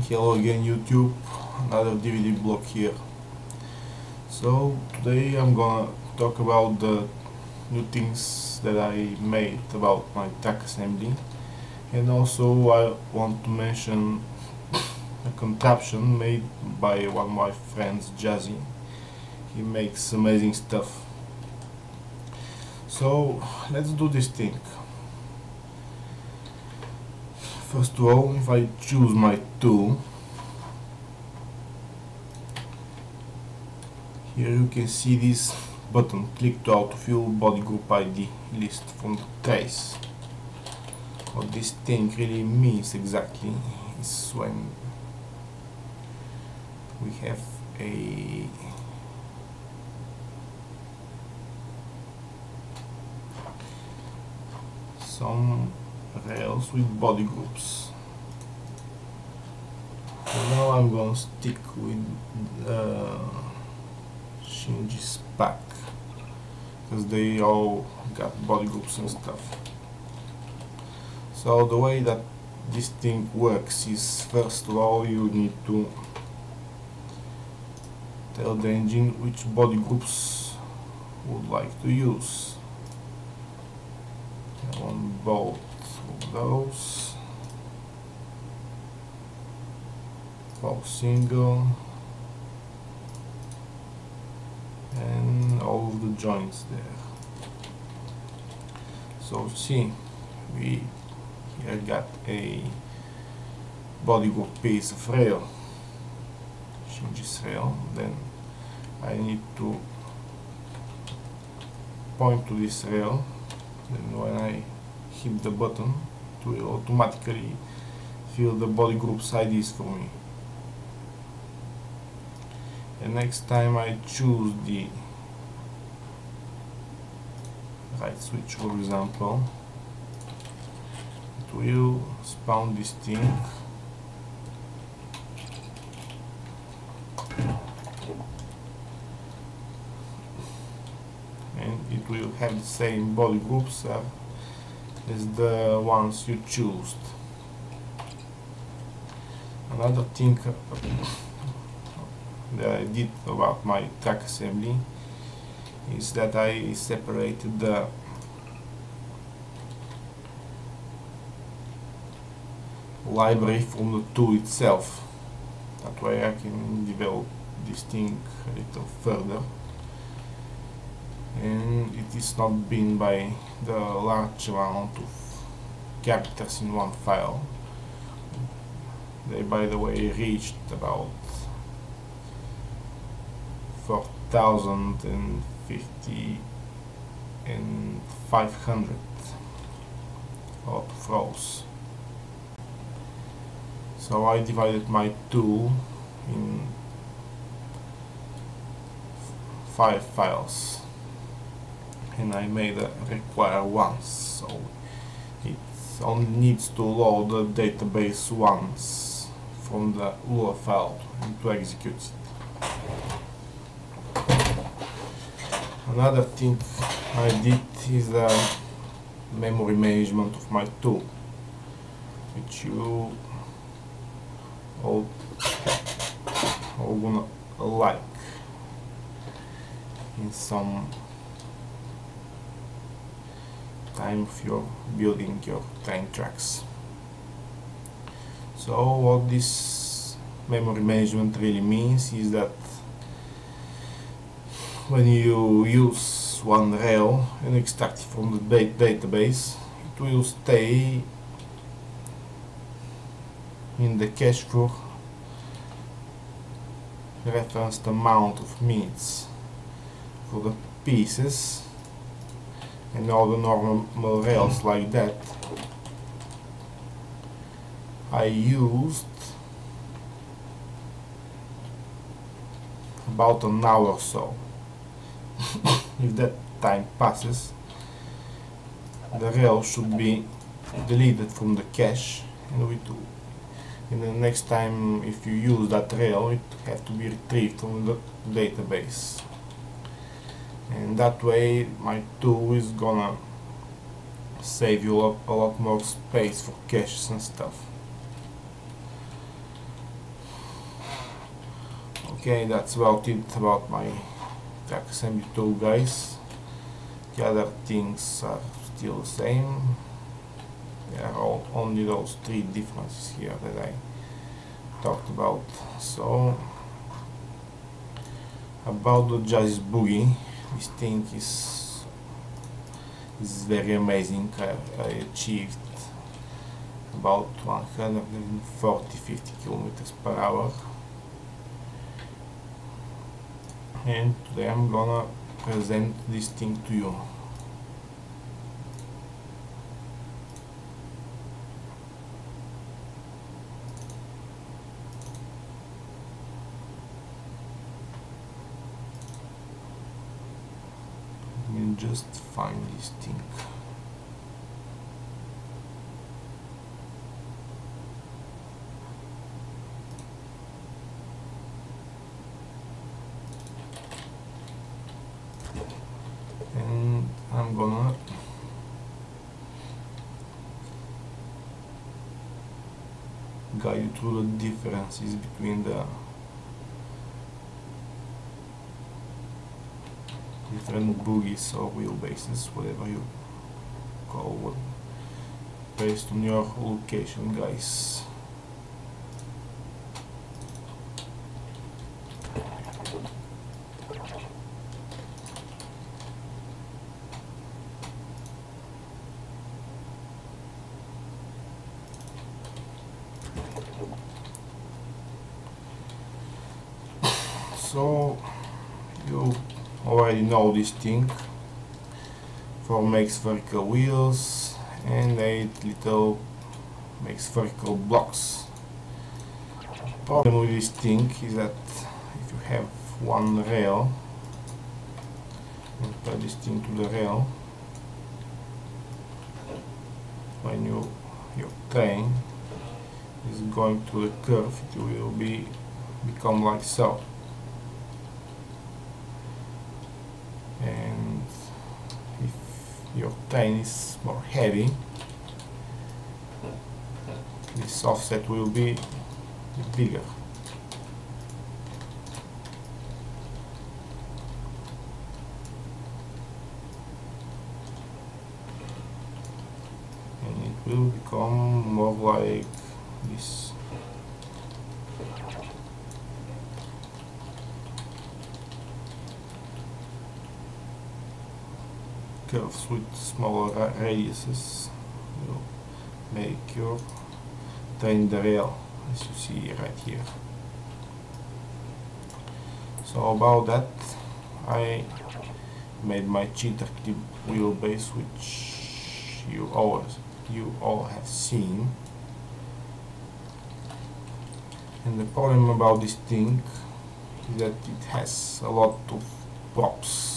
Hello again YouTube, another DVD blog here. So today I'm gonna talk about the new things that I made about my TrackAssembly, and also I want to mention a contraption made by one of my friends, Jazzy. He makes amazing stuff. So let's do this thing. First of all, if I choose my tool, here you can see this button, click to autofill body group ID list from the trace. What this thing really means exactly is when we have some rails with body groups. So now I'm gonna stick with Shinji's pack because they all got body groups and stuff. So the way that this thing works is, first of all, you need to tell the engine which body groups would like to use. I want both of those, both single, and all of the joints there. So see, we here got a body group piece of rail, Shinji's rail. Then I need to point to this rail. Then when I hit the button, it will automatically fill the body group's IDs for me. And next time I choose the right switch, for example, it will spawn this thing. And it will have the same body groups as the ones you choose. Another thing that I did about my TrackAssembly is that I separated the library from the tool itself. That way I can develop this thing a little further, and it is not being by the large amount of characters in one file. They, by the way, reached about 4050 and 500 of rows. So I divided my tool in 5 files, and I made a require once, so it only needs to load the database once from the URL file and to execute it. Another thing I did is the memory management of my tool, which you all gonna like in some time if you're building your train tracks. So what this memory management really means is that when you use one rail and extract it from the database, it will stay in the cache for referenced amount of minutes for the pieces, and all the normal rails like that I used about an hour or so. If that time passes, the rail should be deleted from the cache, and the next time if you use that rail, it has to be retrieved from the database. And that way my tool is gonna save you a lot more space for caches and stuff. Okay, that's about it about my TrackAssembly tool, guys. The other things are still the same. There are only those three differences here that I talked about. So about the Jazz Boogie, this thing is very amazing. I achieved about 140-50 kilometers per hour, and today I'm gonna present this thing to you. Let me just find this thing. And I'm gonna guide you through the differences between the different boogies or wheelbases, whatever you call one, based on your location, guys. So you already know this thing. 4 makes vertical wheels and 8 little makes vertical blocks. The problem with this thing is that if you have one rail and put this thing to the rail, when your train is going through the curve, it will become like so. And if your train is more heavy, this offset will be bigger. And it will become more like this. Curves with smaller radiuses will make your train derail, as you see right here. So about that, I made my cheater clip wheelbase, which you all have seen. And the problem about this thing is that it has a lot of props.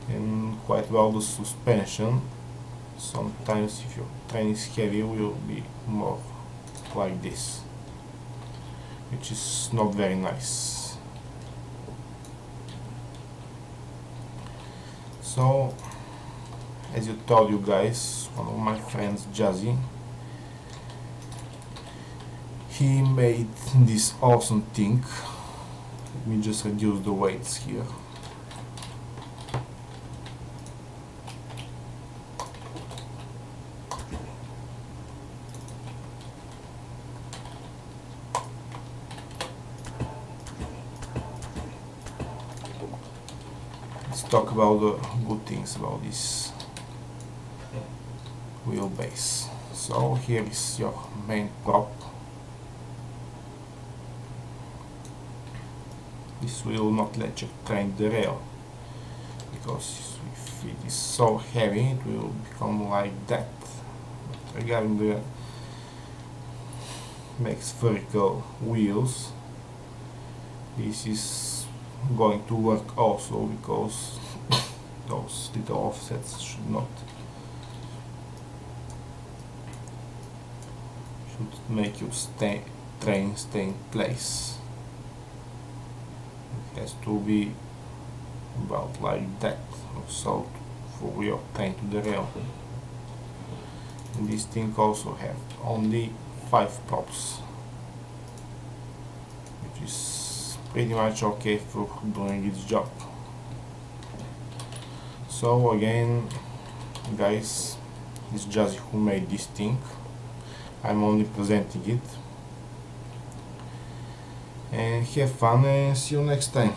And quite well the suspension. Sometimes if your train is heavy, will be more like this, which is not very nice. So, as I told you guys, one of my friends, Jazzy, he made this awesome thing. Let me just reduce the weights here. Let's talk about the good things about this wheelbase. So here is your main prop. This will not let your train derail, because if it is so heavy it will become like that. But regarding the makes vertical wheels, this is going to work also, because those little offsets should make your train stay in place. It has to be about like that, so for your train to derail. And this thing also have only 5 props. which is pretty much okay for doing its job. So again, guys, it's Jazzy who made this thing. I'm only presenting it. And have fun and see you next time.